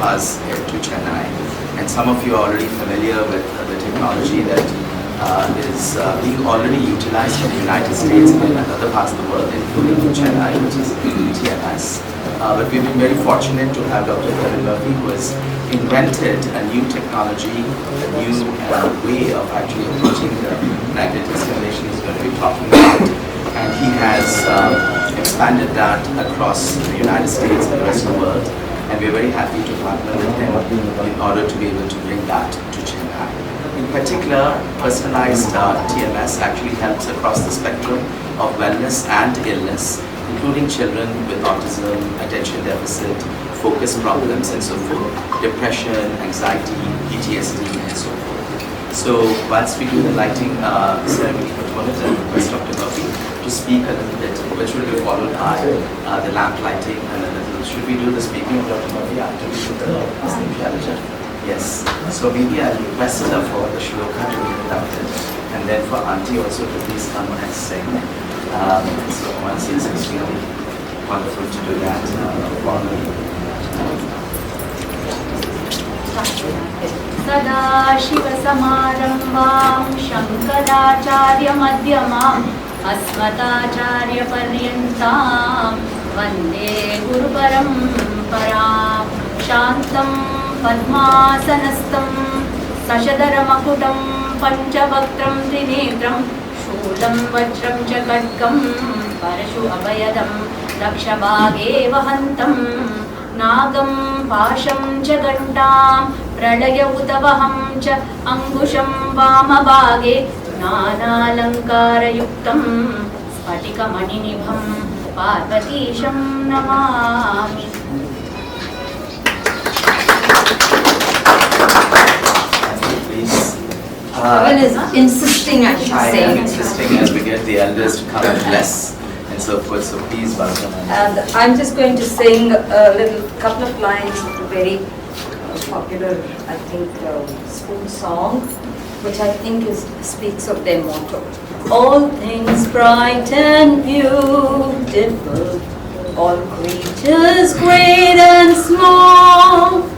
us to Chennai, and some of you are already familiar with the technology that is being already utilized in the United States and other parts of the world, including Chennai, which is TMS. But we've been very fortunate to have Dr. Kevin Murphy, who has invented a new technology, a new way of actually approaching the magnetic stimulation he's going to be talking about. And he has expanded that across the United States and the rest of the world. And we're very happy to partner with him in order to be able to bring that to Chennai. In particular, personalized TMS actually helps across the spectrum of wellness and illness, including children with autism, attention deficit, focus problems and so forth, depression, anxiety, PTSD and so forth. So whilst we do the lighting ceremony component, I request Dr. Murphy to speak a little bit, which will be followed by the lamp lighting and a little. Should we do the speaking of Dr. Murphy after we do the sleep? Yes. So maybe I'll request her for the shloka to be conducted, and then for Auntie also to please come and sing. So once it's extremely wonderful to do that formally. Sada Shiva Samarambam Shankaracharya Madhyamam Asmatacharya Paryantam Vande Guru Paramparam Shantam Padmasanastam Sashadharamakutam Panchavaktam Trinetram Shulam Vajram Chakadkam Parashu Abhayadam Dakshabhage Vahantam Nagam Pasham Chagandam Pradaya Utavaham Cha Angusham Vamabhage Nanalankara Yuktam Spatika Maninibham Parvatisham Namami. Kevin is insisting, I should say. I am insisting as we get the elders to come and bless and so forth. So please welcome. And I'm just going to sing a couple of lines of a very popular, I think, school song, which I think speaks of their motto. All things bright and beautiful, all creatures great and small,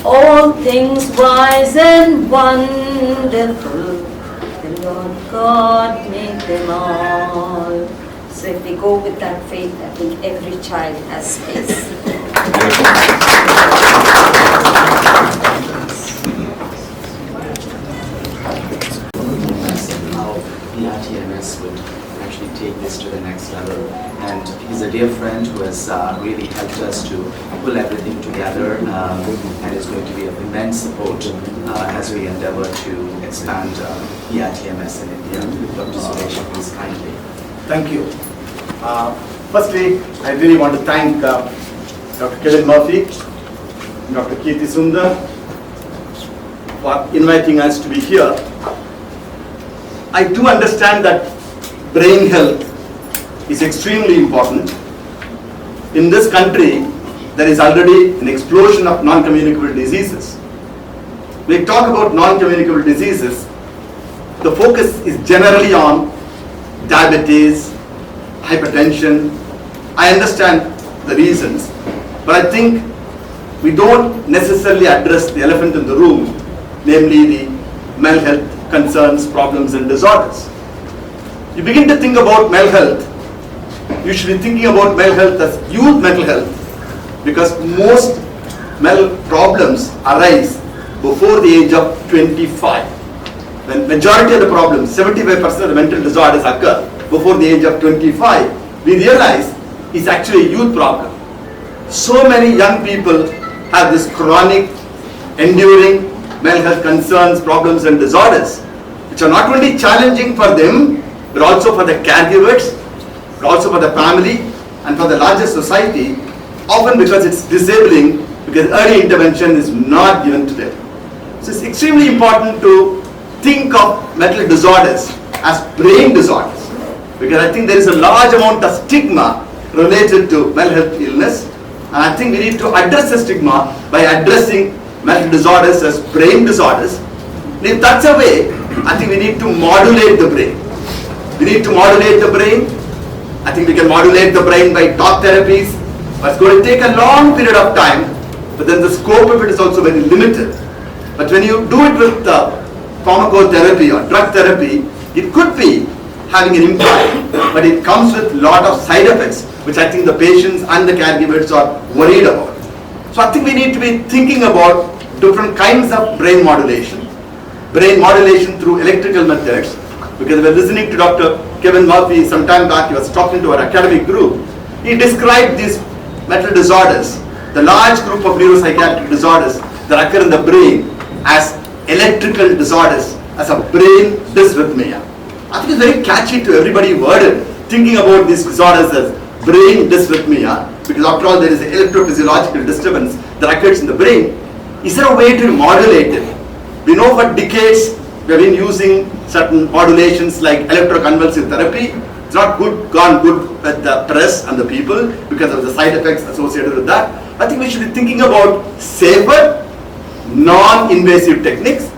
all things wise and wonderful, the Lord God made them all. So if we go with that faith, I think every child has space. How the RTMS would actually take this to the next level. And he's a dear friend who has really helped us to pull everything together and is going to be of immense support as we endeavor to expand the RTMS in India. Dr. Suresh, please kindly. Thank you. Firstly, I really want to thank Dr. Kevin Murphy, Dr. Kirti Sundar for inviting us to be here. I do understand that brain health is extremely important. In this country, there is already an explosion of non-communicable diseases. When we talk about non-communicable diseases, the focus is generally on diabetes, hypertension. I understand the reasons, but I think we don't necessarily address the elephant in the room, namely the mental health concerns, problems and disorders. You begin to think about mental health, you should be thinking about mental health as youth mental health, because most mental problems arise before the age of 25. When majority of the problems, 75% of the mental disorders occur before the age of 25, we realize it's actually a youth problem. So many young people have this chronic, enduring mental health concerns, problems and disorders, which are not only challenging for them, but also for the caregivers, but also for the family and for the larger society, often because it's disabling, because early intervention is not given to them. So it's extremely important to think of mental disorders as brain disorders, because I think there is a large amount of stigma related to mental health illness, and I think we need to address the stigma by addressing mental disorders as brain disorders. And if that's a way, I think we need to modulate the brain. We need to modulate the brain. I think we can modulate the brain by talk therapies, but it's going to take a long period of time but then the scope of it is also very limited. But when you do it with pharmacotherapy or drug therapy, it could be having an impact, but it comes with a lot of side effects, which I think the patients and the caregivers are worried about. So I think we need to be thinking about different kinds of brain modulation through electrical methods, because we were listening to Dr. Kevin Murphy some time back. He was talking to our academic group. He described these mental disorders, the large group of neuropsychiatric disorders that occur in the brain, as electrical disorders, as a brain dysrhythmia. I think it's very catchy to everybody worded thinking about these disorders as brain dysrhythmia, because after all there is an electrophysiological disturbance that occurs in the brain. Is there a way to modulate it? We know for decades we have been using certain modulations like electroconvulsive therapy. It's not gone good with the press and the people because of the side effects associated with that. I think we should be thinking about safer, non-invasive techniques.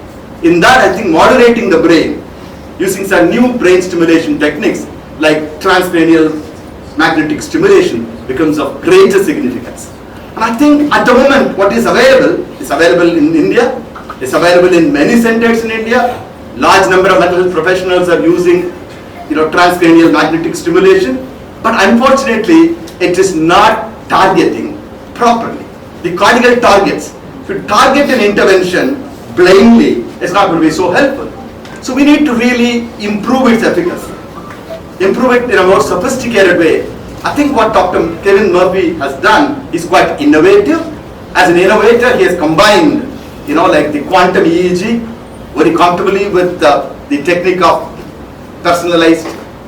In that, I think modulating the brain using some new brain stimulation techniques like transcranial magnetic stimulation becomes of greater significance. And I think at the moment what is available in India, is available in many centers in India. Large number of mental health professionals are using transcranial magnetic stimulation, but unfortunately it is not targeting properly the cortical targets. To target an intervention blindly is not going to be so helpful. So we need to really improve its efficacy, improve it in a more sophisticated way. I think what Dr. Kevin Murphy has done is quite innovative. As an innovator, he has combined, like the quantum EEG very comfortably with the technique of personalized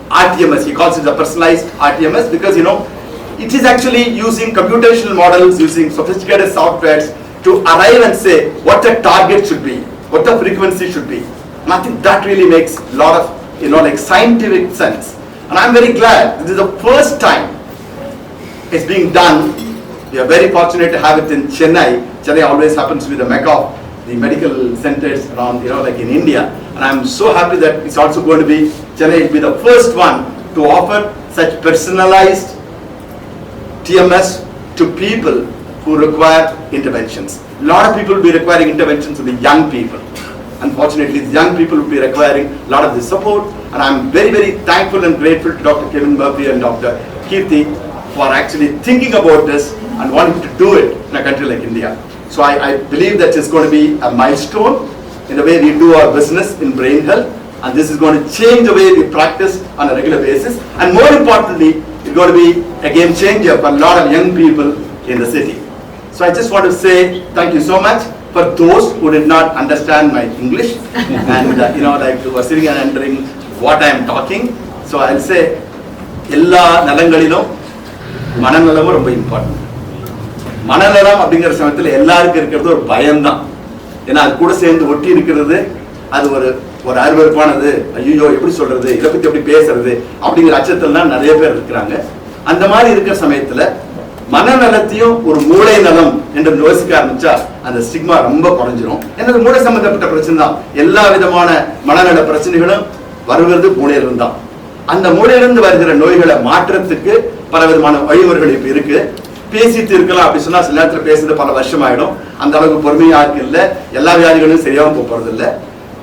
RTMS. He calls it the personalized RTMS because it is actually using computational models, using sophisticated softwares to arrive and say what the target should be, what the frequency should be. And I think that really makes a lot of like scientific sense. And I'm very glad this is the first time it's being done. We are very fortunate to have it in Chennai. Chennai always happens to be the mecca of the medical centers around, like in India. And I'm so happy that it's also going to be, Chennai will be the first one to offer such personalized TMS to people who require interventions. A lot of people will be requiring interventions with the young people. Unfortunately, the young people will be requiring a lot of the support. And I'm very, very thankful and grateful to Dr. Kevin Murphy and Dr. Kirti for actually thinking about this and wanting to do it in a country like India. So I believe that it's going to be a milestone in the way we do our business in brain health, and this is going to change the way we practice on a regular basis, and more importantly, it's going to be a game changer for a lot of young people in the city. So I just want to say thank you so much for those who did not understand my English and like who were sitting and wondering what I am talking. So I'll say எல்லா நலங்களிலும் மனநலமும் ரொம்ப important. மனநலம் அப்படிங்கிற சமயத்தில் எல்லாருக்கும் இருக்கிறது ஒரு பயம்தான். ஏன்னா அது கூட சேர்ந்து ஒட்டி இருக்கிறது அது ஒரு அருவருப்பானது. ஐயோ எப்படி சொல்றது, இதை பத்தி எப்படி பேசுறது அப்படிங்கிற அச்சத்தில் தான் நிறைய பேர் இருக்கிறாங்க. அந்த மாதிரி இருக்கிற சமயத்துல மனநலத்தையும் ஒரு மூளை நலம் என்று யோசிக்க ஆரம்பிச்சா அந்த ஸ்டிக்மா ரொம்ப குறைஞ்சிரும். ஏன்னா மூளை சம்பந்தப்பட்ட பிரச்சனை தான். எல்லா விதமான மனநல பிரச்சனைகளும் வருவது மூளையிலிருந்து தான். அந்த மூளையிலிருந்து வருகிற நோய்களை மாற்றத்துக்கு பல விதமான வழிமுறைகள் இப்ப இருக்கு. பேசிட்டு இருக்கலாம் அப்படி சொன்னா சில நேரத்தில் பேசுறது பல வருஷம் ஆயிடும். அந்த அளவுக்கு பொறுமையா இருக்கு இல்ல, எல்லா வியாதிகளும் சரியாகவும் போறது இல்ல.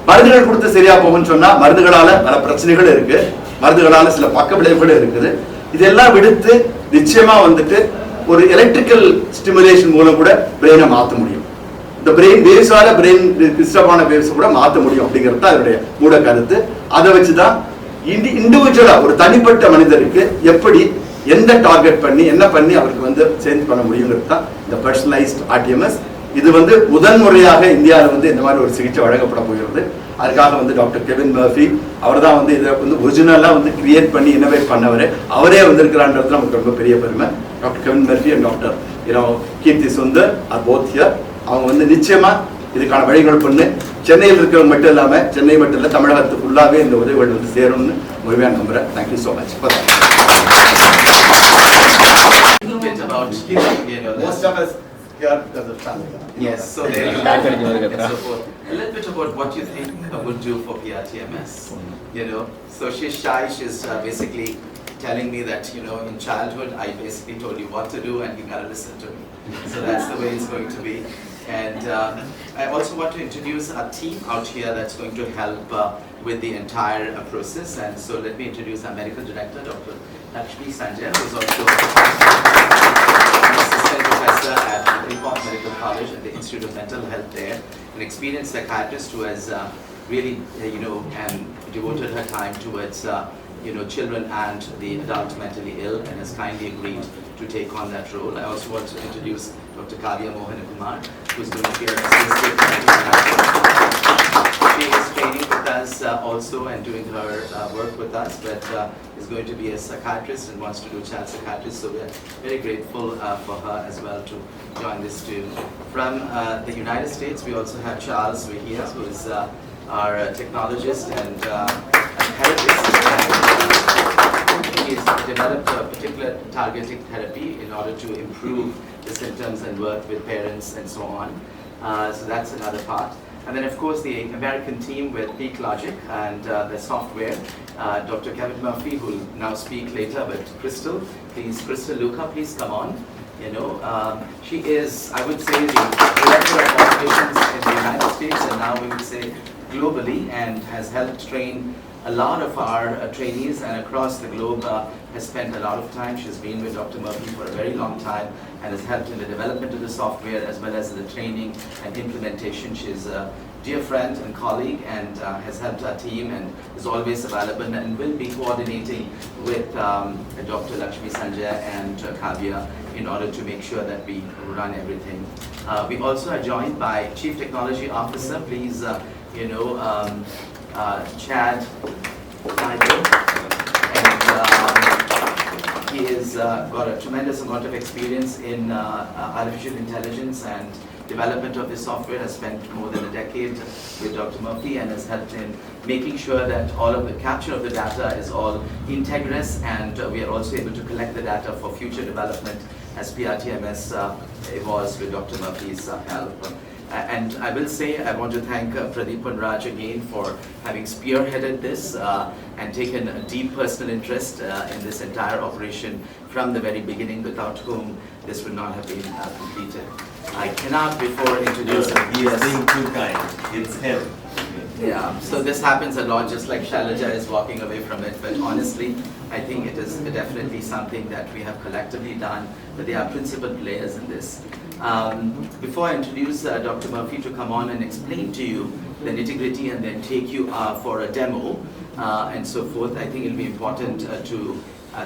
மருந்துகள் கொடுத்து சரியா போகும்னு சொன்னா மருந்துகளால பல பிரச்சனைகள் இருக்கு, மருந்துகளால சில பக்க விளைவுகள் இருக்குது. இதெல்லாம் விடுத்து நிச்சயமா ஒரு எலக்ட்ரிக்கல் ஸ்டிமுலேஷன் மூலம் கூட பிரெயினை மாற்ற முடியும். இந்த பிரெயின் வேவ்ஸால பிரெயின் டிஸ்டர்பான வேவ்ஸ் கூட மாற்ற முடியும் அப்படிங்கிறது தான் அதனுடைய மூட கருத்து. அதை வச்சுதான் இண்டிவிஜுவலா ஒரு தனிப்பட்ட மனிதருக்கு எப்படி எந்த டார்கெட் பண்ணி என்ன பண்ணி அவருக்கு சேஞ்ச் பண்ண முடியுங்கிறது தான் இந்த பர்சனலைஸ்ட் RTMS. இது முதன்முறையாக இந்தியாவில் இந்த மாதிரி ஒரு சிகிச்சை வழங்கப்பட போகிறது. அதுக்காக டாக்டர் கெவின் மர்ஃபி அவர் தான் இதை ஒரிஜினலா கிரியேட் பண்ணி இன்னோவேட் பண்ணவர். அவரே வந்திருக்கிறான்றது நமக்கு ரொம்ப பெரிய பெருமை. Doctor Kevin Murphy and doctor Keerthi Sundar are both here. அவங்க நிச்சயமா இதுக்கான வழிகள் பண்ணு சென்னையில் இருக்கிறவங்க மட்டும் இல்லாம சென்னை மட்டும் இல்ல தமிழகத்துக்கு ஃபுல்லாவே இந்த உதவிகள் சேரும்னு முழுமையா நம்புறேன். Thank you so much. Most of us here because of family. Yes, so there you go. A little bit about what you think would do for PRTMS. So she's shy. She's basically telling me that, you know, in childhood I basically told you what to do and you gotta listen to me. So that's the way it's going to be. And I also want to introduce a team out here that's going to help with the entire process. And so let me introduce our medical director, Dr. Lakshmi Sanjay, who is also an assistant professor at the Medical College at the Institute of Mental Health there, an experienced psychiatrist who has really, devoted her time towards, children and the adult mentally ill, and has kindly agreed to take on that role. I also want to introduce Dr. Kavya Mohan-Kumar, who's going to be our assistant medical. She is training with us also and doing her work with us, but is going to be a psychiatrist and wants to do child psychiatrist. So we're very grateful for her as well to join this too. From the United States, we also have Charles Vihia, who is our technologist and therapist. He has developed a particular targeted therapy in order to improve the symptoms and work with parents and so on. So that's another part. And then of course the American team with Peak Logic and the software, Dr. Kevin Murphy, who will now speak later, but Crystal Luca, please come on. She is, I would say, the director of operations in the United States and now we would say globally, and has helped train a lot of our trainees and across the globe, has spent a lot of time. She's been with Dr. Murphy for a very long time and has helped in the development of the software as well as the training and implementation. She's a dear friend and colleague and has helped our team and is always available and will be coordinating with Dr. Lakshmi Sanjay and Kavya in order to make sure that we run everything. We also are joined by Chief Technology Officer, please, Chad Nigel, and he has got a tremendous amount of experience in artificial intelligence and development of this software, has spent more than a decade with Dr. Murphy and has helped in making sure that all of the capture of the data is all integrous, and we are also able to collect the data for future development as PRTMS evolves with Dr. Murphy's help. And I will say, I want to thank Pradeep and Raj again for having spearheaded this and taken a deep personal interest in this entire operation from the very beginning, without whom this would not have been completed. I cannot before introduce He is being too kind. It's him. Yeah, so this happens a lot, just like Shailaja is walking away from it, but honestly, I think it is definitely something that we have collectively done, but they are principal players in this. Before I introduce Dr. Murphy to come on and explain to you the nitty-gritty and then take you for a demo and so forth, I think it will be important to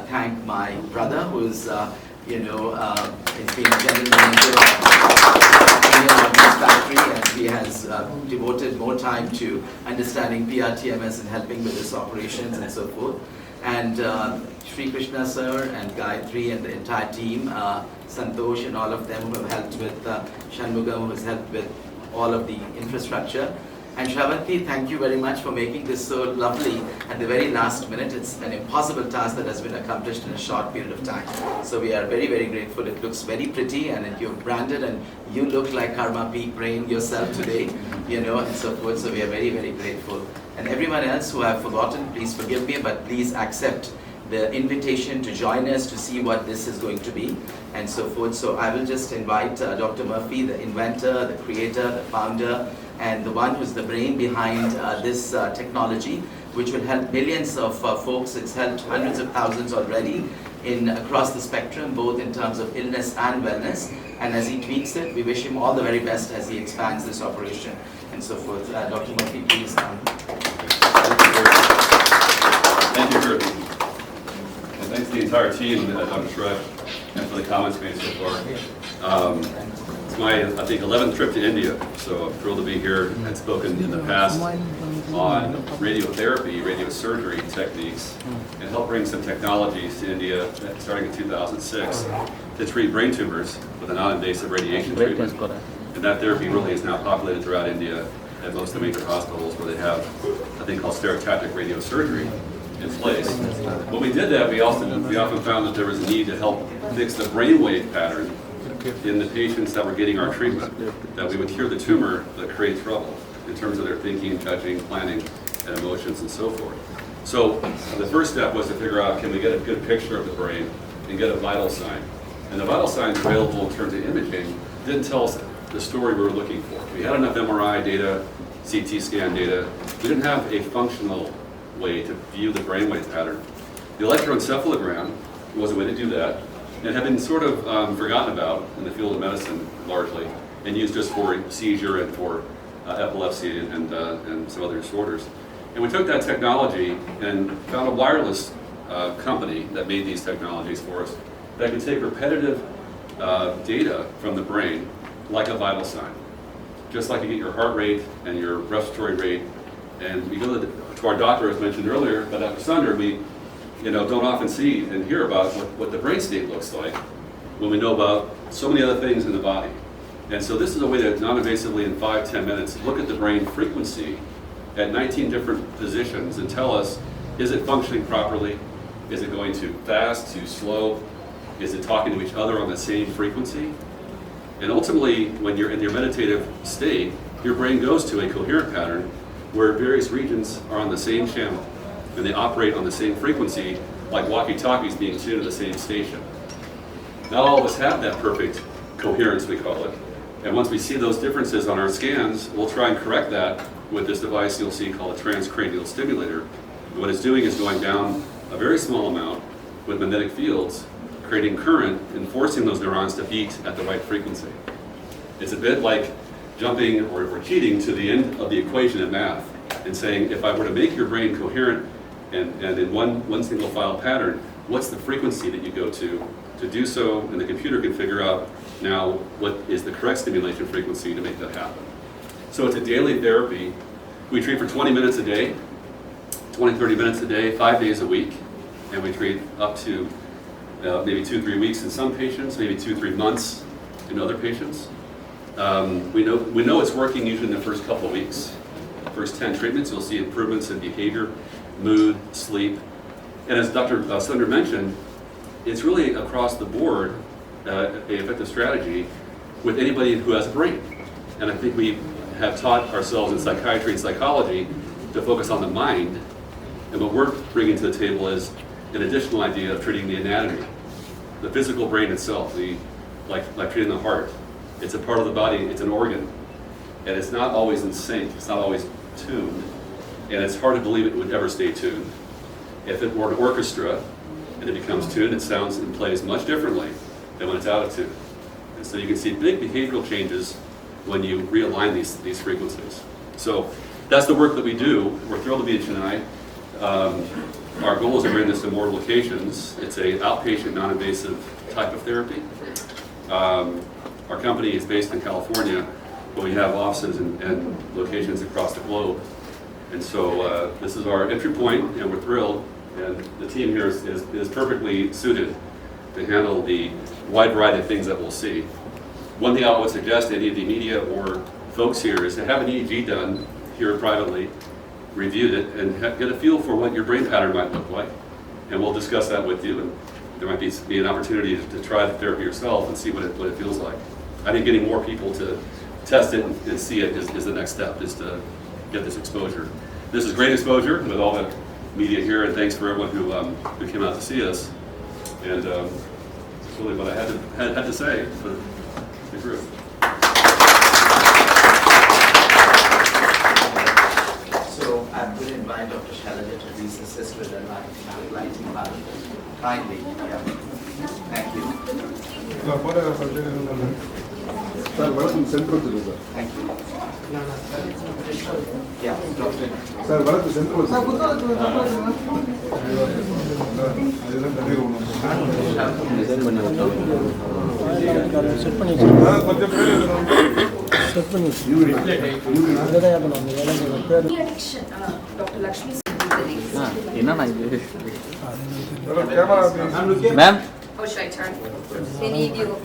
thank my brother who is, has been a general manager of this factory, and he has devoted more time to understanding PRTMS and helping with this operations and so forth. And Sri Krishna sir and Gayatri and the entire team, Santosh and all of them who have helped with Shanmugam, who has helped with all of the infrastructure. And Shravanti, thank you very much for making this so lovely at the very last minute. It's an impossible task that has been accomplished in a short period of time. So we are very, very grateful. It looks very pretty and you're branded and you look like Karma Peak Brain yourself today, and so forth. So we are very, very grateful. And everyone else who I've forgotten, please forgive me, but please accept the invitation to join us to see what this is going to be and so forth. So I will just invite Dr. Murphy, the inventor, the creator, the founder, and the one who's the brain behind this technology, which will help millions of folks. It's helped hundreds of thousands already across the spectrum, both in terms of illness and wellness. And as he tweaks it, we wish him all the very best as he expands this operation and so forth. Dr. Murphy, please come. Thank you, Kirby. And thanks to the entire team, Dr. Shrek, and for the comments made so far. It's my, I think, 11th trip to India, so I'm thrilled to be here. I've spoken in the past on radiotherapy, radiosurgery techniques, and helped bring some technologies to India starting in 2006 to treat brain tumors with a non-invasive radiation treatment. And that therapy really is now populated throughout India at most of the major hospitals where they have a thing called stereotactic radiosurgery in place. When we did that, we often found that there was a need to help fix the brainwave pattern in the patients that were getting our treatment, that we would cure the tumor that creates trouble in terms of their thinking, judging, planning, and emotions and so forth. So the first step was to figure out, can we get a good picture of the brain and get a vital sign? And the vital signs available in terms of imaging didn't tell us the story we were looking for. We had enough MRI data, CT scan data. We didn't have a functional way to view the brainwave pattern. The electroencephalogram was a way to do that, and had been sort of forgotten about in the field of medicine largely, and used just for seizure and for epilepsy and some other disorders. And we took that technology and found a wireless company that made these technologies for us that could take repetitive data from the brain like a vital sign. Just like you get your heart rate and your respiratory rate, and we go to our doctor, as mentioned earlier by Dr. Sunder, we don't often see and hear about what the brain state looks like when we know about so many other things in the body. And so this is a way to non-invasively in 5-10 minutes look at the brain frequency at 19 different positions and tell us, is it functioning properly? Is it going too fast, too slow? Is it talking to each other on the same frequency? And ultimately, when you're in your meditative state, your brain goes to a coherent pattern where various regions are on the same channel and they operate on the same frequency, like walkie-talkies being tuned to the same station. Not all of us have that perfect coherence, we call it. And once we see those differences on our scans, we'll try and correct that with this device you'll see called a transcranial stimulator. And what it's doing is going down a very small amount with magnetic fields, creating current and forcing those neurons to beat at the right frequency. It's a bit like jumping or cheating to the end of the equation in math and saying, if I were to make your brain coherent and in one single file pattern, what's the frequency that you go to do so, and the computer can figure out now what is the correct stimulation frequency to make that happen. So it's a daily therapy. We treat for 20 minutes a day, 20-30 minutes a day, 5 days a week, and we treat up to maybe 2-3 weeks in some patients, maybe 2-3 months in other patients. We know it's working usually in the first couple of weeks. First 10 treatments, you'll see improvements in behavior, mood, sleep. And as Dr. Sunder mentioned, it's really across the board an effective strategy with anybody who has a brain. And I think we have taught ourselves in psychiatry and psychology to focus on the mind. And what we're bringing to the table is an additional idea of treating the anatomy, the physical brain itself, like treating the heart. It's a part of the body, it's an organ. And it's not always in sync, it's not always tuned. And it's hard to believe it would ever stay tuned. If it were an orchestra and it becomes tuned, it sounds and plays much differently than when it's out of tune. And so you can see big behavioral changes when you realign these frequencies. So that's the work that we do. We're thrilled to be in Chennai. Our goal is to bring this to more locations. It's an outpatient, non-invasive type of therapy. Our company is based in California, but we have offices and locations across the globe. And so this is our entry point, and we're thrilled. And the team here is perfectly suited to handle the wide variety of things that we'll see. One thing I would suggest to any of the media or folks here is to have an EEG done here privately, reviewed it, and get a feel for what your brain pattern might look like. And we'll discuss that with you. And there might be an opportunity to try the therapy yourself and see what it feels like. I think getting more people to test it and see it is the next step, is to get this exposure. This is great exposure with all the media here, and thanks for everyone who came out to see us. And that's really what I had to say for the group. So I will invite Dr. Shalaja to please assist with the lighting part. Kindly, yeah. Thank you. Thank you. Yeah, Dr. Addiction, Dr. Lakshmi Ma'am? How should I turn? Any of you?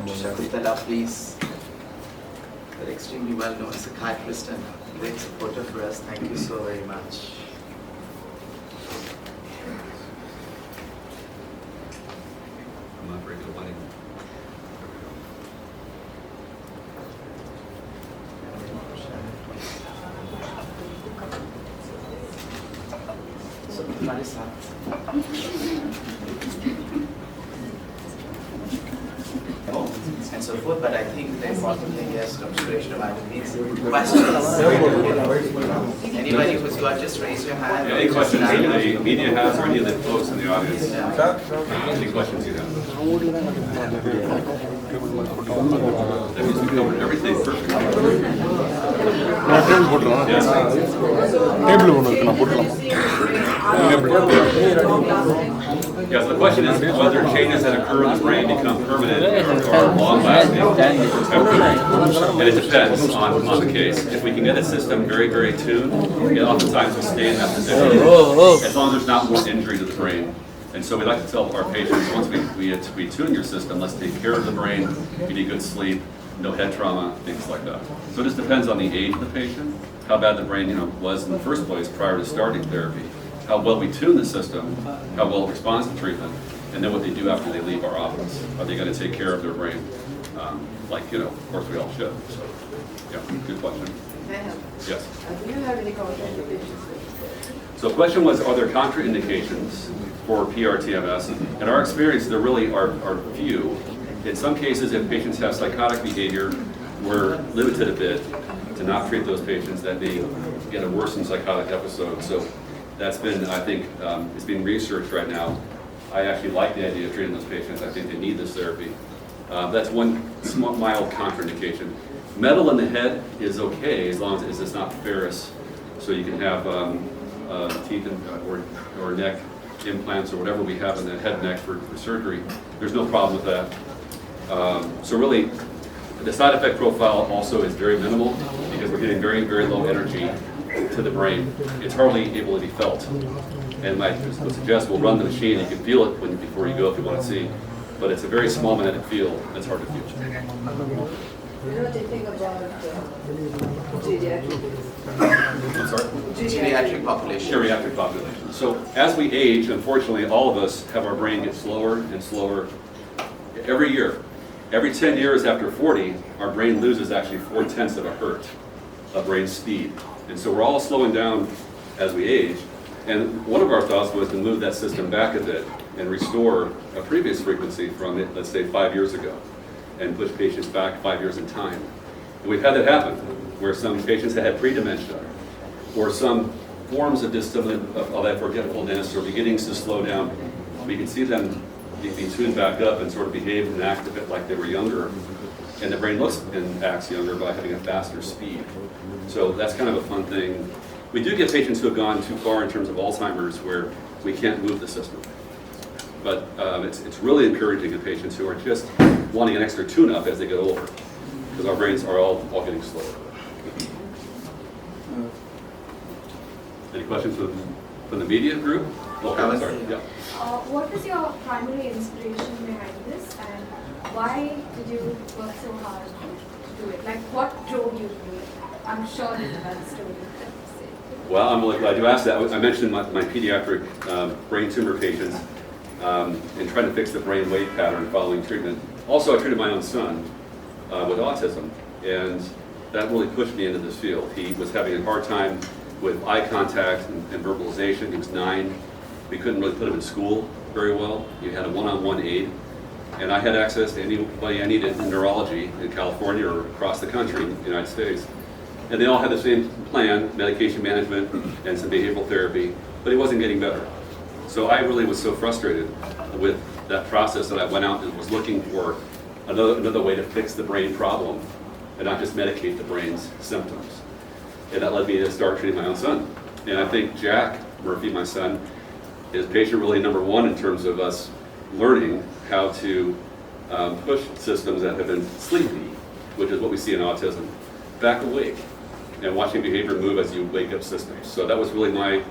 Shakuntala, please. You're extremely well-known psychiatrist and great supporter for us. Thank you so very much. तुम्हारे साथ and so forth, but I think the important thing is observation of vitamin questions. Anybody who's got, just raise your hand. Any questions that the media has or any of the folks in the audience? Any questions you have? That means we covered everything perfectly. Yes. Yes, the question is whether changes that occur in the brain become permanent or long-lasting or temporary. And it depends on the case. If we can get a system very, very tuned, oftentimes we stay in that position as long as there's not more injury to the brain. And so we like to tell our patients, once we tune your system, let's take care of the brain, you need good sleep, no head trauma, things like that. So it just depends on the age of the patient, how bad the brain was in the first place prior to starting therapy, how well we tune the system, how well it responds to treatment, and then what they do after they leave our office. Are they going to take care of their brain? Of course we all should. So, yeah, good question. Yes. Do you have any contraindications? So the question was, are there contraindications for PRTMS? In our experience, there really are few. In some cases, if patients have psychotic behavior, we're limited a bit to not treat those patients that may get a worsened psychotic episode. So that's been, I think, it's being researched right now. I actually like the idea of treating those patients. I think they need this therapy. That's one mild contraindication. Metal in the head is okay as long as it's not ferrous. So you can have teeth or neck implants or whatever we have in the head and neck for surgery. There's no problem with that. So really, the side effect profile also is very minimal because we're getting very, very low energy to the brain. It's hardly able to be felt. And I would suggest we'll run the machine. You can feel it before you go if you want to see. But it's a very small magnetic field that's hard to feel. You know anything about geriatric? I'm sorry? Geriatric population. Geriatric population. So as we age, unfortunately, all of us have our brain get slower and slower every year. Every 10 years after 40, our brain loses actually 0.4 of a hertz of brain speed. And so we're all slowing down as we age. And one of our thoughts was to move that system back a bit and restore a previous frequency from it, let's say 5 years ago, and push patients back 5 years in time. And we've had that happen, where some patients that had pre-dementia, or some forms of forgetfulness or beginnings to slow down, we can see them being tuned back up and sort of behave and act a bit like they were younger. And the brain looks and acts younger by having a faster speed. So that's kind of a fun thing. We do get patients who have gone too far in terms of Alzheimer's where we can't move the system. But it's really encouraging in patients who are just wanting an extra tune-up as they get older, because our brains are all getting slower. Any questions from the media group? Oh, I'm sorry. Yeah. What was your primary inspiration behind this, and why did you work so hard to do it? Like, what drove you to do it? I'm sure you have a story. Well, I'm really glad you asked that. I mentioned my pediatric brain tumor patients and trying to fix the brain wave pattern following treatment. Also, I treated my own son with autism, and that really pushed me into this field. He was having a hard time with eye contact and verbalization. He was 9. We couldn't really put him in school very well. He had a one-on-one aid, and I had access to anybody I needed in neurology in California or across the country in the United States. And they all had the same plan, medication management and some behavioral therapy, but he wasn't getting better. So I really was so frustrated with that process that I went out and was looking for another way to fix the brain problem and not just medicate the brain's symptoms. And that led me to start treating my own son. And I think Jack Murphy, my son, is patient really number one in terms of us learning how to push systems that have been sleepy, which is what we see in autism, back awake and watching behavior move as you wake up systems. So that was really my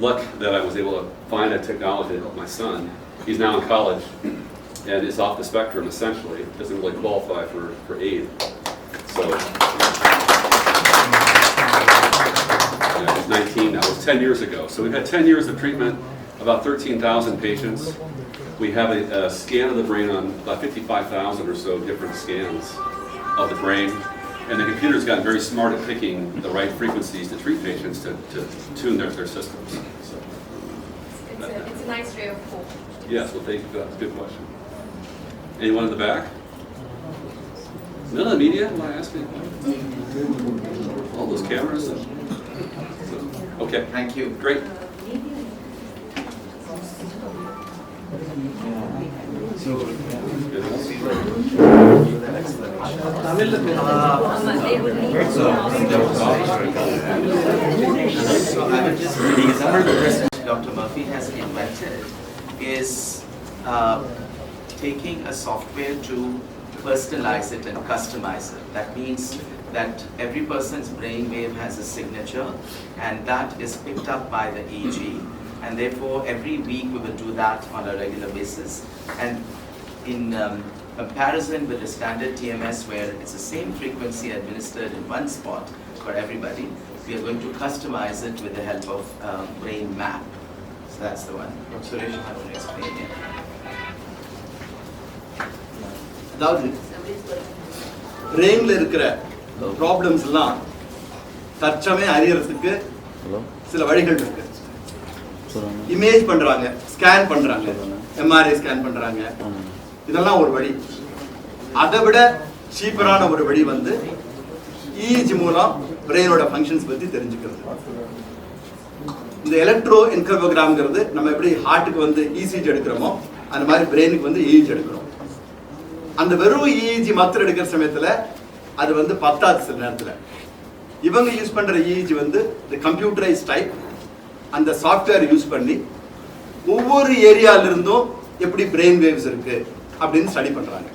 luck that I was able to find a technology that helped my son. He's now in college and is off the spectrum essentially, doesn't really qualify for aid. So yeah, he's 19 now, it was 10 years ago. So we've had 10 years of treatment, about 13,000 patients. We have a scan of the brain on about 55,000 or so different scans of the brain. And the computer's gotten very smart at picking the right frequencies to treat patients to tune their systems. So. it's a nice ray of hope. Yes, well, thank you. That's a good question. Anyone in the back? None of the media want to ask me? All those cameras. Okay. Thank you. Great. So I would just say some of the research Dr. Murphy has invented is taking a software to personalize it and customize it. That means that every person's brain wave has a signature, and that is picked up by the EEG, and therefore every week we will do that on a regular basis. And in comparison with the standard TMS, where it's the same frequency administered in one spot for everybody, we are going to customize it with the help of brain map. So that's the one. Suresh, I want to explain it. அதாவது பிரெயின்ல இருக்கிற problems எல்லாம் தற்சமயம் அறியறதுக்கு சில வழிகள் இருக்கு. Image பண்றாங்க, scan பண்றாங்க, MRI scan பண்றாங்க, இதெல்லாம் ஒரு வழி. அதை விட சீப்பரான ஒரு வழி வந்து இஇஜி மூலம் பிரெயினோட ஃபங்க்ஷன்ஸ் பத்தி தெரிஞ்சுக்கிறது. இந்த எலக்ட்ரோ என்கோகிராம்ங்கிறது நம்ம எப்படி ஹார்ட்டுக்கு வந்து இசிஜி எடுக்கிறோமோ அந்த மாதிரி பிரெயினுக்கு வந்து இஇஜி எடுக்கிறோம். அந்த வெறும் இஇஜி மாத்திரம் எடுக்கிற சமயத்துல அது வந்து பத்தாது. சில நேரத்துல இவங்க யூஸ் பண்ற இஇஜி வந்து இந்த கம்ப்யூட்டரைஸ் டைப், அந்த சாஃப்ட்வேர் யூஸ் பண்ணி ஒவ்வொரு ஏரியால இருந்தும் எப்படி பிரெயின் வேவ்ஸ் இருக்கு அப்படின்னு ஸ்டடி பண்றாங்க.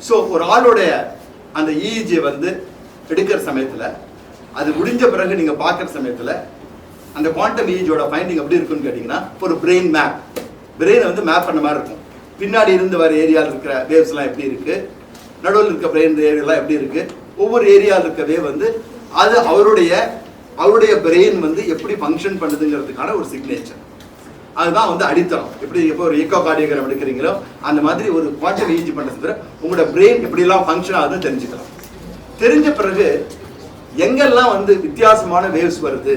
ஸோ ஒரு ஆளுடைய அந்த இஇஜியை வந்து எடுக்கிற சமயத்துல அது முடிஞ்ச பிறகு நீங்க பார்க்குற சமயத்துல அந்த குவாண்டம் இஇஜியோட ஃபைண்டிங் எப்படி இருக்குன்னு கேட்டீங்கன்னா ஒரு பிரெயின் மேப், பிரெயினை வந்து மேப் பண்ண மாதிரி இருக்கும். பின்னாடி இருந்து வர ஏரியாவில் இருக்கிற வேவ்ஸ் எல்லாம் எப்படி இருக்கு, நடுவில் இருக்க பிரெயின் ஏரியாலாம் எப்படி இருக்கு, ஒவ்வொரு ஏரியாவில் இருக்க வேவ் வந்து அது அவருடைய பிரெயின் வந்து எப்படி ஃபங்க்ஷன் பண்ணுதுங்கிறதுக்கான ஒரு சிக்னேச்சர். அதுதான் வந்து அடித்தளம். எப்படி இப்போ ஒரு ஈக்கோ கார்டியோகிராம் எடுக்கிறீங்களோ அந்த மாதிரி ஒரு குவாண்டம் இஇஜி பண்ணுறது உங்களோட பிரெயின் எப்படிலாம் ஃபங்க்ஷன் ஆகுதுன்னு தெரிஞ்சுக்கலாம். தெரிஞ்ச பிறகு எங்கெல்லாம் வந்து வித்தியாசமான வேவ்ஸ் வருது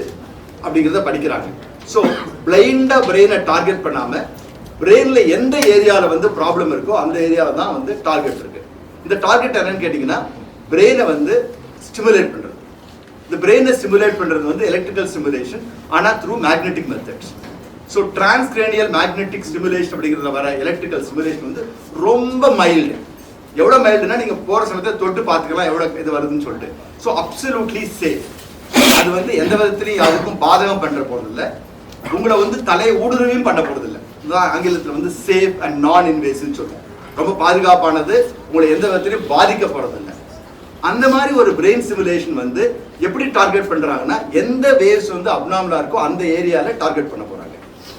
அப்படிங்கிறத படிக்கிறாங்க. ஸோ பிளைண்டா பிரெயினை டார்கெட் பண்ணாம பிரெயின்ல எந்த ஏரியால வந்து ப்ராப்ளம் இருக்கோ அந்த ஏரியால தான் வந்து டார்கெட் இருக்கு. இந்த டார்கெட் என்னன்னு கேட்டீங்கன்னா பிரெயினை வந்து ஸ்டிமுலேட் பண்றது. இந்த பிரெயினை ஸ்டிமுலேட் பண்றது வந்து எலக்ட்ரிக்கல் ஸ்டிமுலேஷன், ஆனா through magnetic methods. So transcranial magnetic stimulation அப்படிங்கிறத வர எலக்ட்ரிக்கல் ஸ்டிமுலேஷன் வந்து ரொம்ப மைல்டு. எவ்வளோ மைல்டுனா நீங்க போற சமயத்தை தொட்டு பார்த்துக்கலாம் எவ்வளோ இது வருதுன்னு சொல்லிட்டு. So absolutely safe. அது வந்து எந்த விதத்திலையும் யாருக்கும் பாதகம் பண்ற போறதில்லை, உங்களை வந்து தலையை ஊடுருவியும் பண்ண போறதில்லை. இதுதான் ஆங்கிலத்தில் வந்து சேஃப் அண்ட் நான் இன்வேசிவ்னு சொல்லுவோம். ரொம்ப பாதுகாப்பானது, உங்களை எந்த விதத்திலையும் பாதிக்க போறதில்லை. அந்த மாதிரி ஒரு பிரெயின் ஸ்டிமுலேஷன் வந்து எப்படி டார்கெட் பண்றாங்கன்னா எந்த வேவ்ஸ் வந்து அப்நார்மலா இருக்கோ அந்த ஏரியால டார்கெட் பண்ண போறாங்க.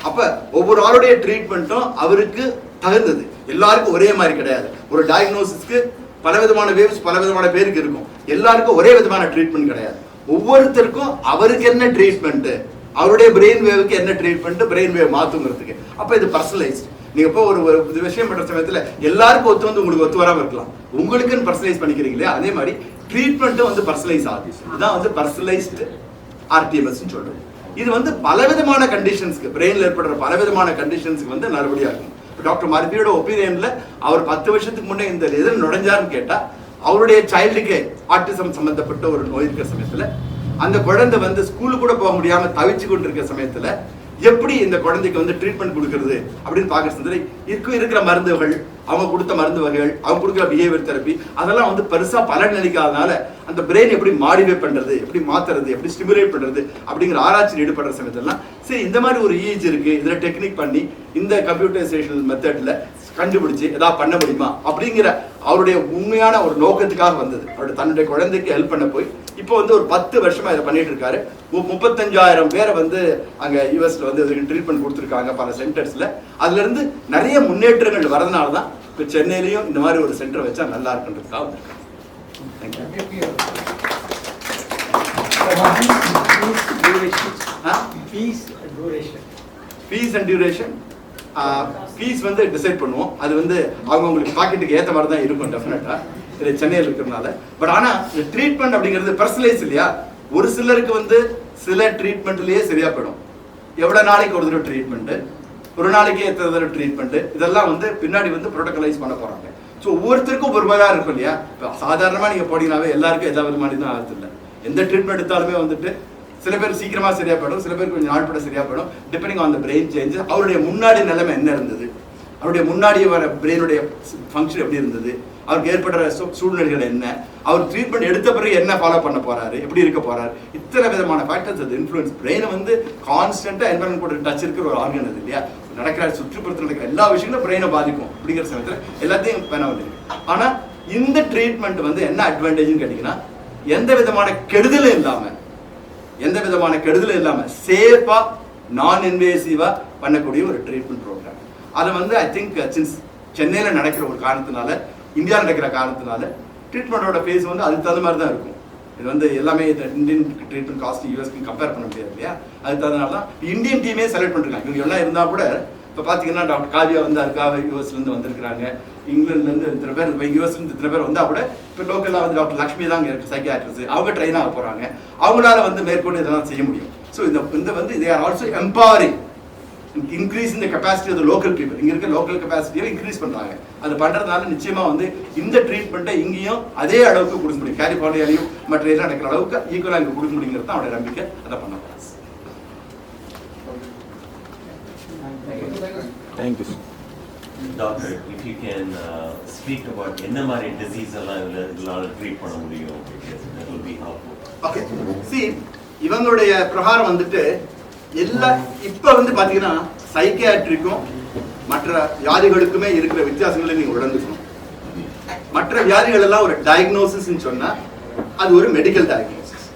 அப்ப ஒவ்வொரு ஆளுடைய ட்ரீட்மெண்ட்டும் அவருக்கு தகுந்தது, எல்லாருக்கும் ஒரே மாதிரி கிடையாது. ஒரு டயக்னோசிஸ்க்கு பலவிதமான வேவ்ஸ் பலவிதமான பேருக்கு இருக்கும், எல்லாருக்கும் ஒரே விதமான ட்ரீட்மெண்ட் கிடையாது. ஒவ்வொருத்தருக்கும் அவருக்கு என்ன ட்ரீட்மெண்ட், அவருடைய பிரெயின் வேவுக்கு என்ன ட்ரீட்மெண்ட், பிரெயின் வேவ் மாத்துங்கிறதுக்கு. அப்ப இது பர்சனலைஸ்ட். நீங்க இப்போ ஒரு விஷயம் பண்ற சமயத்துல எல்லாருக்கும் ஒத்து வந்து உங்களுக்கு ஒத்து வராம இருக்கலாம், உங்களுக்குன்னு பர்சனலைஸ் பண்ணிக்கிறீங்களே அதே மாதிரி ட்ரீட்மெண்ட்டும் வந்து பர்சனலைஸ் ஆகுது. இதுதான் வந்து பர்சனலைஸ்டு ஆர்டிஎம்எஸ் சொல்றோம். இது வந்து பலவிதமான கண்டிஷன்ஸ்க்கு, பிரெயின்ல ஏற்படுற பலவிதமான கண்டிஷன்ஸ்க்கு வந்து நல்லபடியா இருக்கும். டாக்டர் மர்பியோட ஒப்பீனியன்ல அவர் 10 வருஷத்துக்கு முன்னே இந்த எதில் நுழைஞ்சாருன்னு கேட்டா அவருடைய சைல்டுக்கு ஆட்டிசம் சம்பந்தப்பட்ட ஒரு நோய் இருக்கிற சமயத்துல அந்த குழந்தை வந்து ஸ்கூலுக்கு கூட போக முடியாம தவிச்சு கொண்டு இருக்கிற சமயத்துல எப்படி இந்த குழந்தைக்கு வந்து ட்ரீட்மெண்ட் கொடுக்கறது அப்படின்னு பாக்குறது இருக்கிற மருந்துகள், அவங்க கொடுத்த மருந்து வகைகள், அவங்க கொடுக்குற பிஹேவியர் தெரப்பி அதெல்லாம் வந்து பெருசா பலன் அளிக்காதனால அந்த பிரெயின் எப்படி மாடிஃபை பண்றது, எப்படி மாத்துறது, எப்படி ஸ்டிமுலேட் பண்றது அப்படிங்கிற ஆராய்ச்சியில் ஈடுபடுற சமயத்துல சரி இந்த மாதிரி ஒரு இஇஜி இருக்கு, இதுல டெக்னிக் பண்ணி இந்த கம்ப்யூட்டரைசேஷன் மெத்தட்ல கண்டுபிடிச்சு ஏதாவது பண்ண முடியுமா அப்படிங்கிற அவருடைய உண்மையான ஒரு நோக்கத்துக்காக வந்தது. அவருடைய தன்னுடைய குழந்தைக்கு ஹெல்ப் பண்ண போய் இப்போ வந்து ஒரு 10 வருஷமா இதை பண்ணிட்டு இருக்காரு. 35,000 பேரை வந்து அங்க யூஎஸ்ல வந்து ட்ரீட்மெண்ட் கொடுத்துருக்காங்க பல சென்டர்ஸ்ல. அதுல இருந்து நிறைய முன்னேற்றங்கள் வரதுனாலதான் இப்போ சென்னையிலையும் இந்த மாதிரி ஒரு சென்டர் வச்சா நல்லா இருக்குன்றதுக்காக வந்திருக்காங்க. ஃபீஸ் அண்ட் டியூரேஷன் ஃபீஸ் வந்து டிசைட் பண்ணுவோம். அது வந்து அவங்களுக்கு பாக்கெட்டுக்கு ஏற்ற மாதிரி தான் இருக்கும் டெஃபினட்டா, இது சென்னையில் இருக்கிறதுனால. பட் ஆனால் இந்த ட்ரீட்மெண்ட் அப்படிங்கிறது பர்சனலைஸ் இல்லையா. ஒரு சிலருக்கு வந்து சில ட்ரீட்மெண்ட்லேயே சரியா போயிடும். எவ்வளோ நாளைக்கு ஒரு தடவை ட்ரீட்மெண்ட்டு, ஒரு நாளைக்கு எத்தனை தடவை ட்ரீட்மெண்ட், இதெல்லாம் வந்து பின்னாடி வந்து ப்ரோட்டோகலைஸ் பண்ண போறாங்க. ஸோ ஒவ்வொருத்தருக்கும் ஒரு மாதிரி இருக்கும் இல்லையா. இப்போ சாதாரணமாக நீங்கள் போனீங்கன்னாவே எல்லாருக்கும் எல்லா விதமான தான் ஆகுது இல்லை. எந்த ட்ரீட்மெண்ட் எடுத்தாலுமே வந்துட்டு சில பேர் சீக்கிரமாக சரியாக போயிடும், சில பேர் கொஞ்சம் நாள் பட சரியாக போயிடும், depending on the brain changes. அவருடைய முன்னாடி நிலைமை என்ன இருந்தது, அவருடைய முன்னாடி வர பிரெயினுடைய ஃபங்க்ஷன் எப்படி இருந்தது, அவருக்கு ஏற்படுற சூழ்நிலைகள் என்ன, அவர் ட்ரீட்மெண்ட் எடுத்த பிறகு என்ன ஃபாலோ பண்ண போறாரு, எப்படி இருக்க போறாரு, இத்தனை விதமான ஃபேக்டர்ஸ் அது இன்ஃப்ளூயன்ஸ். பிரெயினை வந்து கான்ஸ்டன்டா என்வரன்மெண்ட் கூட டச் இருக்கிற ஒரு ஆர்கன் அது இல்லையா. நடக்கிற சுற்றுப்புறத்தில் நடக்கிற எல்லா விஷயங்களும் பிரெயினை பாதிக்கும். அப்படிங்கிற சமயத்தில் எல்லாத்தையும் பண்ண வந்துருக்கு. ஆனா இந்த ட்ரீட்மெண்ட் வந்து என்ன அட்வான்டேஜ்னு கேட்டீங்கன்னா, எந்த விதமான கெடுதலும் இல்லாம சேஃபா நான் இன்வேசிவா பண்ணக்கூடிய ஒரு ட்ரீட்மெண்ட் ப்ரோக்ராம். அதை வந்து ஐ திங்க் சின்ஸ் சென்னையில் நடக்கிற ஒரு காரணத்தினால, இந்தியாவில் நடக்கிற காரணத்தினால ட்ரீட்மெண்ட்டோட ஃபேஸ் வந்து அதுக்கு தகுந்த மாதிரி தான் இருக்கும். இது வந்து எல்லாமே இந்தியன் ட்ரீட்மெண்ட் காஸ்ட் யூஎஸ்க்கு கம்பேர் பண்ண முடியாது இல்லையா. அதுக்கு தகுந்தனால தான் இந்தியன் டீமே செலக்ட் பண்ணிருக்காங்க. இவங்க எல்லாம் இருந்தால் கூட இப்போ பார்த்தீங்கன்னா டாக்டர் காவியா வந்து அதுக்காக யூஎஸ்லேருந்து வந்திருக்கிறாங்க, இங்கிலாந்துலேருந்து இத்தனை பேர், இப்போ யூஎஸ்லேருந்து இத்தனை பேர் வந்தால் கூட இப்போ லோக்கலாக வந்து டாக்டர் லக்ஷ்மி தான் இங்கே சைக்கியாட்ரிஸ்ட், அவங்க ட்ரெயின் ஆக போகிறாங்க. அவங்களால வந்து மேற்கொண்டு இதெல்லாம் செய்ய முடியும். ஸோ இந்த வந்து they are also empowering, increasing the capacity of the local people. இங்க இருக்க லோக்கல் கெப்பாசிட்டியை இன்க்ரீஸ் பண்றாங்க. அது பண்றதுனால நிச்சயமா வந்து இந்த ட்ரீட்மெண்ட்டை இங்கேயும் அதே அளவுக்கு கொடுக்க முடியும், கலிஃபோர்னியாலையும் மற்ற எல்லாம் நடக்கிற அளவுக்கு ஈக்குவலா இங்க கொடுக்க முடியுங்கிறது தான் அவருடைய நம்பிக்கை. அதை பண்ண போறாங்க. Thank you. Doctor, if you can speak about என்ன மாதிரி disease எல்லாம் இதனால ட்ரீட் பண்ண முடியும், that will be helpful. Okay. See, இவங்களுடைய பிரகாரம் வந்துட்டு எல்லா இப்ப வந்து பாத்தீங்கன்னா சைக்கியாட்ரிக்கும் மற்ற வியாதிகளுக்குமே இருக்கிற வித்தியாசங்களை நீங்க உணர்ந்துக்கணும். மற்ற வியாதிகள் எல்லாம் ஒரு டயக்னோசிஸ் சொன்னா அது ஒரு மெடிக்கல் டயக்னோசிஸ்.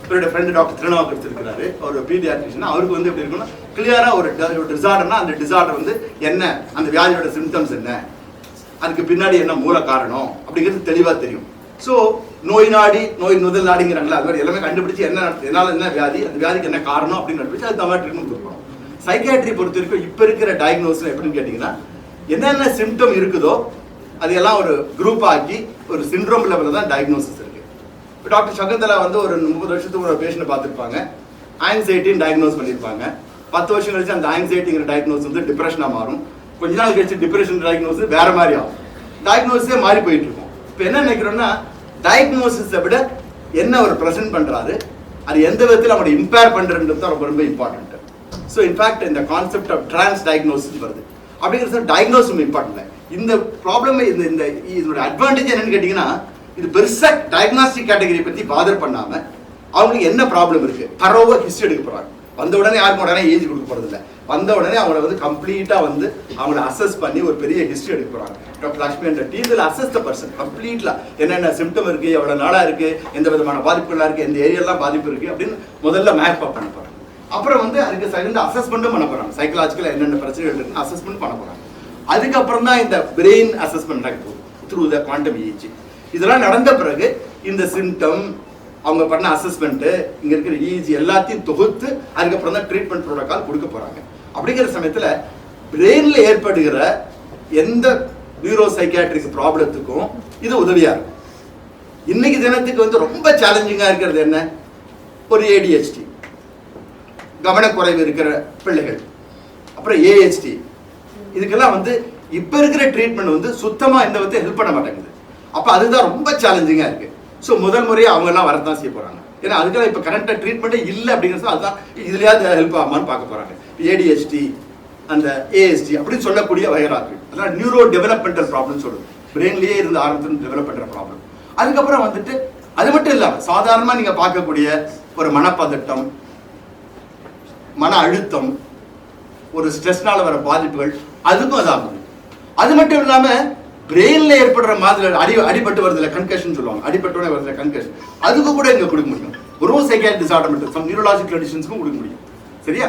என்னோட ஃப்ரெண்ட் டாக்டர் திருநாவுக்கரசு இருக்கிறாரு, அவர் பீடியாட்ரிஷியன். அவருக்கு வந்து எப்படி இருக்குன்னா கிளியரா ஒரு டிசார்டர்னா அந்த டிசார்டர் வந்து என்ன, அந்த வியாதியோட சிம்டம்ஸ் என்ன, அதுக்கு பின்னாடி என்ன மூல காரணம் அப்படிங்கிறது தெளிவா தெரியும். ஸோ நோய் நாடி நோய் முதல் நாடிங்கிறாங்களா, அது மாதிரி எல்லாமே கண்டுபிடிச்சு என்னால் என்ன வியாதி, அந்த வியாதிக்கு என்ன காரணம் அப்படின்னு கண்டுபிடிச்சு அது தவிர ட்ரீட்மெண்ட் கொடுக்கணும். சைக்கியாட்ரி பொறுத்த வரைக்கும் இப்போ இருக்கிற டயக்னோசிஸ் எப்படின்னு கேட்டிங்கன்னா, என்னென்ன சிம்டம் இருக்குதோ அதையெல்லாம் ஒரு குரூப் ஆக்கி ஒரு சிண்ட்ரோம் லெவலில் தான் டயக்னோசிஸ் இருக்கு. இப்போ டாக்டர் சகுந்தலா வந்து ஒரு 30 வருஷத்துக்கு ஒரு பேஷண்ட்டை பார்த்துருப்பாங்க, ஆங்ஸைட்டின்னு டயக்னோஸ் பண்ணியிருப்பாங்க. 10 வருஷம் கழிச்சு அந்த ஆங்ஸைட்டிங்கிற டயக்னோஸ் வந்து டிப்ரெஷனாக மாறும். கொஞ்ச நாள் கழிச்சு டிப்ரெஷன் டயக்னோஸ் வேற மாதிரி ஆகும். டயக்னோஸே மாறி போயிட்டு இருக்கும். இப்போ என்ன நினைக்கிறோம்னா, டயக்னோசிஸை விட என்ன ஒரு ப்ரெசென்ட் பண்றாரு, அது எந்த விதத்தில் அவங்களை இம்பேர் பண்றதுன்றது தான் ரொம்ப இம்பார்ட்டன்ட். ஸோ இன்ஃபேக்ட் இந்த கான்செப்ட் ஆஃப் டிரான்ஸ் டயக்னோசிஸ் வருது. அப்படிங்கிறது டயக்னோசிஸ் இம்பார்ட்டன்ட். இந்த ப்ராப்ளம் இந்த இதோட அட்வான்டேஜ் என்னன்னு கேட்டீங்கன்னா, இது பெருசா டயக்னாஸ்டிக் கேட்டகரி பத்தி பாதர் பண்ணாம அவங்களுக்கு என்ன ப்ராப்ளம் இருக்கு தரோவா ஹிஸ்டரி எடுக்க போறாங்க. வந்த உடனே யாருக்கும் உடனே ஏஜ் கொடுக்க போறது இல்லை. வந்த உடனே அவங்களை வந்து கம்ப்ளீட்டா வந்து அவங்களை அசஸ் பண்ணி ஒரு பெரிய ஹிஸ்டரி எடுக்க போறாங்க. டாக்டர் லக்ஷ்மி என்ற டீமில் அசஸ் த பர்சன் கம்ப்ளீட்லா, என்னென்ன சிம்டம் இருக்கு, எவ்வளவு நாளா இருக்கு, எந்த விதமான பாதிப்புகளா இருக்கு, எந்த ஏரியாலாம் பாதிப்பு இருக்கு அப்படின்னு முதல்ல மேப் அப் பண்ண போறாங்க. அப்புறம் வந்து அதுக்கு தகுந்த அசஸ்மெண்ட்டும் பண்ண போறாங்க. சைக்கலாஜிக்கலா என்னென்ன பிரச்சனைகள் இருக்குன்னு அசஸ்மெண்ட் பண்ண போறாங்க. அதுக்கப்புறம் தான் இந்த பிரெயின் அசஸ்மெண்ட் நடக்க போகுது த்ரூ த குவாண்டம் இஇஜி. இதெல்லாம் நடந்த பிறகு இந்த சிம்டம், அவங்க பண்ண அசஸ்மெண்ட், இங்க இருக்கிற இஇஜி எல்லாத்தையும் தொகுத்து அதுக்கப்புறம் தான் ட்ரீட்மெண்ட் ப்ரோட்டோகால் கொடுக்க போறாங்க. அப்படிங்கிற சமயத்துல பிரெயின்ல ஏற்படுகிற எந்த நியூரோ சைக்கியாட்ரிக் ப்ராப்ளத்துக்கும் இது உதவியா இருக்கும். இன்னைக்கு தினத்துக்கு வந்து ரொம்ப சேலஞ்சிங்கா இருக்கிறது என்ன, ஒரு ஏடிஹெச்டி, கவனக்குறைவு இருக்கிற பிள்ளைகள், அப்புறம் ஏஹெச்டி, இதுக்கெல்லாம் வந்து இப்ப இருக்கிற ட்ரீட்மெண்ட் வந்து சுத்தமா இந்த விதத்தை ஹெல்ப் பண்ண மாட்டேங்குது. அப்ப அதுதான் ரொம்ப சேலஞ்சிங்கா இருக்கு. ஸோ முதல் முறையாக அவங்க எல்லாம் வரதான் செய்ய போறாங்க. ஏன்னா அதுக்கெல்லாம் இப்போ கரண்டா ட்ரீட்மெண்ட்டே இல்லை அப்படிங்கிறது, அதுதான் இதுலயாவது ஹெல்ப் ஆகுமான்னு பார்க்க போறாங்க. ஏடிஹெச்டி, அந்த ஏஎஸ்டி அப்படின்னு சொல்லக்கூடிய வகைராக்கள், அதெல்லாம் நியூரோ டெவலப்மெண்டல் ப்ராப்ளம் சொல்லுது. பிரெயின்லயே இருந்து ஆரம்பத்தில் டெவலப் பண்ற ப்ராப்ளம். அதுக்கப்புறம் வந்துட்டு அது மட்டும் இல்லாம சாதாரணமா நீங்க பார்க்கக்கூடிய ஒரு மனப்பதட்டம், மன அழுத்தம், ஒரு ஸ்ட்ரெஸ்னால வர பாதிப்புகள், அதுக்கும் அதாகும். அது மட்டும் இல்லாம பிரெயின்ல ஏற்படுற மாதிரி அடிபட்டு வருதுல கன்கஷன் சொல்லுவாங்க, அடிபட்டோட வருதுல கன்கஷன், அதுக்கு கூட இங்க கொடுக்க முடியும். ஒரு சைக்கியாட்ரிக் டிசார்டர் மட்டும், சம் நியூரலாஜிக்கல் கண்டிஷன்ஸ்க்கும் கொடுக்க முடியும். சரியா?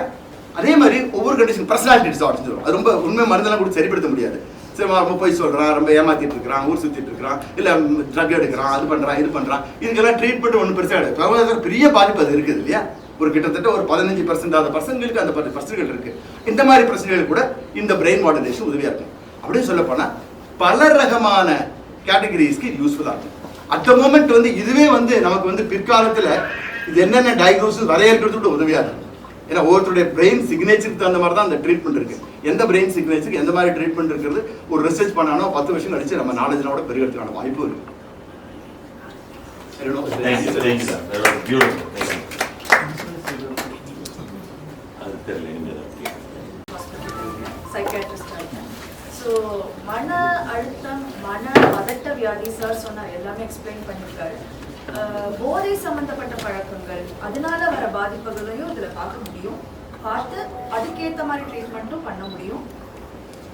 அதே மாதிரி ஒவ்வொரு கண்டிஷன் பர்சனாலிட்டி டிசார்டர் சொல்லுவோம். அது ரொம்ப உண்மை மருந்தெல்லாம் கூட சரிப்படுத்த முடியாது. சரி, ரொம்ப போய் சொல்றான், ரொம்ப ஏமாத்திட்டு இருக்கிறான், ஊர் சுத்திட்டு இருக்கிறான், இல்ல ட்ரக் எடுக்கிறான், அது பண்றான், இது பண்றான், இதுக்கெல்லாம் ட்ரீட்மெண்ட் ஒன்றும் பெருசா கிடையாது. பெரிய பாதிப்பு அது இருக்குது இல்லையா? ஒரு கிட்டத்தட்ட ஒரு 15% பர்சன்களுக்கு அந்த 10% இருக்கு. இந்த மாதிரி பிரச்சனைகள் கூட இந்த பிரெயின் மாடுலேஷன் உதவியா இருக்கும். அப்படின்னு சொல்ல போனா பல ரகமான கேட்டகரிஸ்க்கு யூஸ்ஃபுல்லா இருக்கும். அட் த மோமெண்ட் வந்து இதுவே வந்து நமக்கு வந்து பிற்காலத்துல இது என்னென்ன டயக்னோசிஸ் வரையறுக்கிறதுக்கு உதவியா இருக்கும். ஏன்னா ஒவ்வொருத்தருடைய பிரெயின் சிக்னேச்சருக்கு தகுந்த மாதிரி தான் அந்த ட்ரீட்மெண்ட் இருக்கு. எந்த பிரெயின் சிக்னேச்சருக்கு எந்த மாதிரி ட்ரீட்மெண்ட் இருக்கிறது ஒரு ரிசர்ச் பண்ணானோ 10 வருஷம் கழிச்சு நம்ம நாலேஜோட பெருகிறதுக்கான வாய்ப்பு இருக்கு. Thank you, sir. That was beautiful. Thank you. அது தெரியல நீங்க சைக்காட்ரிஸ்டாக இருக்கேன். ஸோ மன அழுத்தம், மன பதட்ட வியாதி சார் சொன்னார், எல்லாமே எக்ஸ்பிளைன் பண்ணியிருக்காரு. போதை சம்மந்தப்பட்ட பழக்கங்கள், அதனால வர பாதிப்புகளையும் இதில் பார்க்க முடியும். பார்த்து அதுக்கேற்ற மாதிரி ட்ரீட்மெண்ட்டும் பண்ண முடியும்.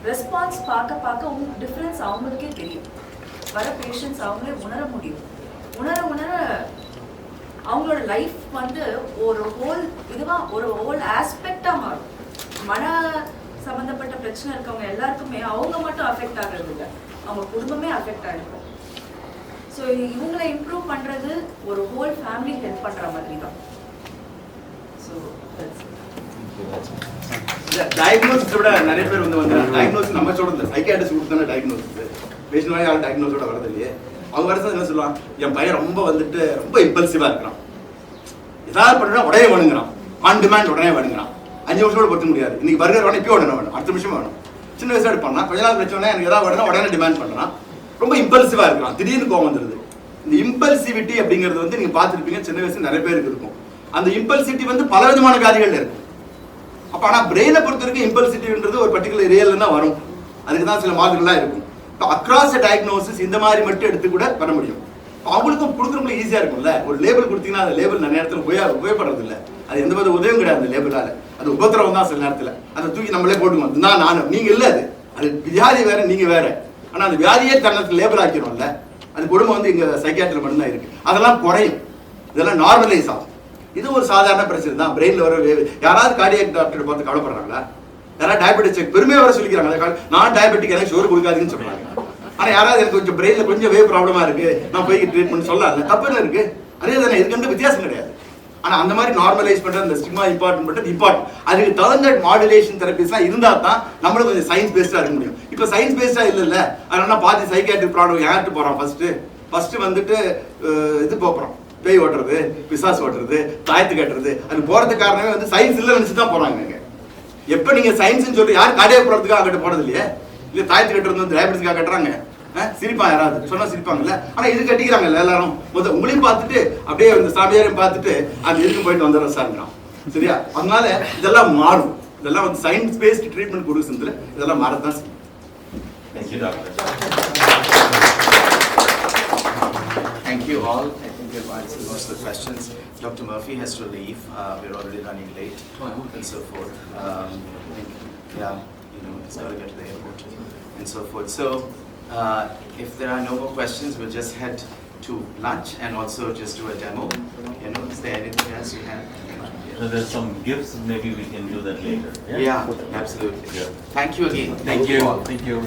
ரெஸ்பான்ஸ் பார்க்க பார்க்க டிஃப்ரென்ஸ் அவங்களுக்கே தெரியும். வர பேஷண்ட்ஸ் அவங்களே உணர முடியும். உணர அவங்களோட லைஃப் வந்து ஒரு ஹோல் இதுவாக ஒரு ஹோல் ஆஸ்பெக்டாக மாறும். மன சம்மந்தப்பட்ட பிரச்சனை இருக்கவங்க எல்லாருக்குமே அவங்க மட்டும் அஃபெக்ட் ஆகிறது இல்லை, அவங்க குடும்பமே அஃபெக்ட் ஆகிருக்கும். ஸோ இவங்களை இம்ப்ரூவ் பண்ணுறது ஒரு ஹோல் ஃபேமிலி ஹெல்ப் பண்ணுற மாதிரி தான். ஸோ டயக்னோசிஸ் விட நிறைய பேர் வந்து டயக்னோசிஸ் நம்ம சொல்றது சைக்காட்ரிஸ்ட் கொடுத்தான டயக்னோசிஸ். பேஷண்ட் யாரும் டயக்னோஸோட வரது இல்லையே. அவங்க வரது என்ன சொல்லுவாங்க, என் பையன் ரொம்ப இம்பல்சிவா இருக்கிறான், ஏதாவது பண்ணுறா உடனே வேணுங்கிறான், ஆன் டிமாண்ட் உடனே வேணுங்கிறான். 5 நிமிஷம் பொறுத்த முடியாது, இன்னைக்கு பர்கர் வேணும், இப்போ உடனே வேணும், அடுத்த நிமிஷம் வேணும். சின்ன வயசோட பண்ணா கொஞ்ச நாள் பிரச்சனை எனக்கு ஏதாவது உடனே உடனே டிமாண்ட் பண்ணுறான். ரொம்ப இம்பல்சிவா இருக்கிறான், திடீர்னு கோவம் வந்துருது. இந்த இம்பல்சிவிட்டி அப்படிங்கிறது வந்து நீங்க பார்த்துருப்பீங்க, சின்ன வயசுல நிறைய பேருக்கு இருக்கும். அந்த இம்பல்சிட்டி வந்து பல விதமான காரியங்கள்ல இருக்கும். அப்ப ஆனா பிரெயினை பொறுத்த வரைக்கும் இம்பல்சிட்டின்றது ஒரு பர்டிகுலர் ஏரியால தான் வரும். அதுக்கு தான் சில மார்க்குகள்லாம் இருக்கும். இப்போ அக்ராஸ் டயக்னோசிஸ் இந்த மாதிரி மட்டும் எடுத்து கூட பண்ண முடியும். அவங்களுக்கும் கொடுக்குறவங்களுக்கு ஈஸியா இருக்கும்ல. ஒரு லேபிள் கொடுத்தீங்கன்னா அந்த லேபிள் நிறைய நேரத்தில் உபயோகப்படுறது இல்லை. அது எந்த மாதிரி உதவியும் கிடையாது அந்த லேபிளால. அது உபத்திரவம் தான் சில நேரத்தில். அதை தூக்கி நம்மளே போட்டுக்கோம், நான் நீங்க இல்லை, அது வியாதி வேற, நீங்க வேற. ஆனா அந்த வியாதியே தனக்கு லேபிள் ஆக்கிறோம்ல, அது குடும்பம் வந்து இங்க சைக்காட்ரில மட்டும்தான் இருக்கு. அதெல்லாம் குறையும், இதெல்லாம் நார்மலைஸ் ஆகும். இது ஒரு சாதாரண பிரச்சனை தான். பிரெயின்ல வர யாராவது கார்டியாக் டாக்டர் பார்த்து கவலைப்படுறாங்களா? யாராவது டயபெட்டிக் செக் பெருமையாக வர சொல்லிக்கிறாங்க, நான் டயபெட்டிக் எனக்கு சோறு கொடுக்காதுன்னு சொல்றாங்க. ஆனா யாராவது எனக்கு கொஞ்சம் பிரெயின்ல கொஞ்சம் வேவ் ப்ராப்ளமா இருக்கு, நான் போய் ட்ரீட்மெண்ட் சொல்லல, தப்பு என்ன இருக்கு? அதே தானே, இதுக்கு வித்தியாசம் கிடையாது. ஆனா அந்த மாதிரி நார்மலைஸ் பண்ற அந்த ஸ்டிக்மா இம்பார்ட்டன்ட். அதுக்கு தகுந்த மாடுலேஷன் தெரபிஸ்லாம் இருந்தா தான் நம்மளும் கொஞ்சம் சயின்ஸ் பேஸ்டா இருக்க முடியும். இப்போ சயின்ஸ் பேஸ்டா இல்ல, அதனால பாதி சைக்காட்ரிக் ப்ராப்ளம் யார்ட்டு போறோம்? ஃபர்ஸ்ட் வந்துட்டு இது போறோம், பேய் ஓட்டுறது, பிசாசு ஓட்டுறது, தாயத்து கட்டுறது. அது போறதுக்கு காரணமே வந்து சயின்ஸ் இல்ல நினைச்சு தான் போறாங்க. எப்ப நீங்க சயின்ஸ் சொல்லி யாரும் கார்டியாக் போறதுக்காக அங்கிட்ட போறது இல்லையே, இல்ல தாயத்து கட்டுறது வந்து டயபெட்டிஸ்க்காக கட்டுறாங்க. சிரிப்பா யாராவது சொன்னா சிரிப்பாங்கல்ல. ஆனா இது கட்டிக்கிறாங்கல்ல எல்லாரும். உங்களையும் பார்த்துட்டு அப்படியே இந்த சாமியாரையும் பார்த்துட்டு அது எதுக்கும் போயிட்டு வந்துடுற சார்ங்கிறான். சரியா? அதனால இதெல்லாம் மாறும். இதெல்லாம் வந்து சயின்ஸ் பேஸ்ட் ட்ரீட்மெண்ட் கொடுக்குறதுல இதெல்லாம் மாறத்தான் செய்யும். Thank you, doctor. Thank you all. I think we've answered most of the questions. Dr. Murphy has to leave. We're already running late and so forth. He's got to get to the airport and so forth. So, if there are no more questions, we'll just head to lunch and also just do a demo. Is there anything else you have? So there's some gifts, maybe we can do that later. Yeah, absolutely. Yeah. Thank you again. Thank you. All. Thank you.